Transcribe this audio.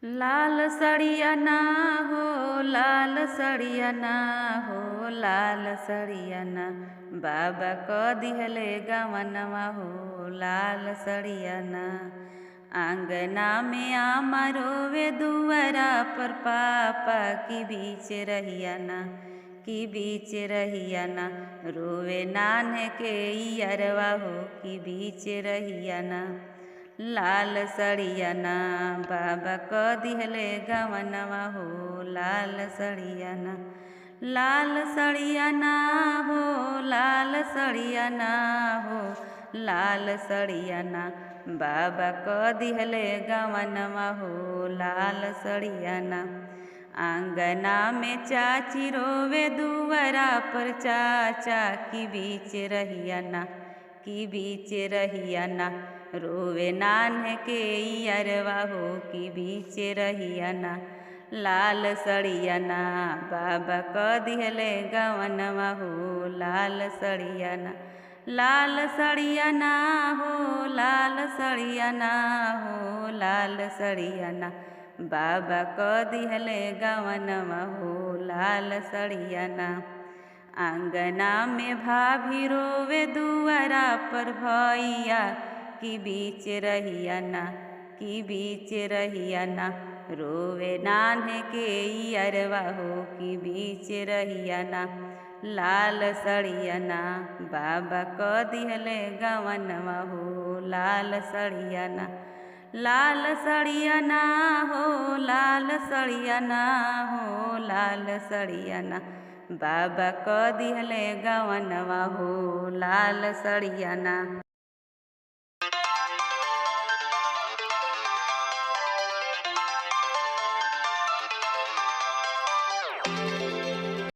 लाल सड़िया ना हो, लाल सड़िया ना हो, लाल सड़िया ना बाबा क दिहले गवनवा हो, लाल सड़िया ना। आंगना में आमा रोवे दुआरा पर पापा की बीच रहिया ना, की बीच रहिया ना रोवे नान्हे के अरवा हो, की बीच रहिया ना। लाल सड़िया ना बाबा क दिहले गवनवा हो, लाल सड़िया ना। लाल सड़िया ना हो, लाल सड़िया ना हो, लाल सड़िया ना बाबा क दिहले गवनवा हो, लाल सड़िया ना। आंगना में चाची रोवे दुआरा पर चाचा की बीच रहिया ना, की बीच रहिया ना रोवे नान्हे के अरवा हो, की बीच रहिया ना। लाल सड़िया ना बाबा क दिहले गवनवा हो, लाल सड़िया ना। लाल सड़िया ना हो, लाल सड़िया ना हो, लाल सड़िया ना बाबा क दिहले गवनवा हो, लाल सड़िया ना। आंगना में भाभी रोवे दुआरा पर भैया की बीच रहिया ना, की बीच रहिया ना रोवे नान्हे के अरवा हो, की बीच रहिया ना। लाल सड़िया ना बाबा क दिहले गवनवा हो, लाल सड़िया ना। लाल सड़िया ना हो, लाल सड़िया ना हो, लाल सड़िया ना बाबा क दिहले गवनवा हो, लाल सड़िया ना।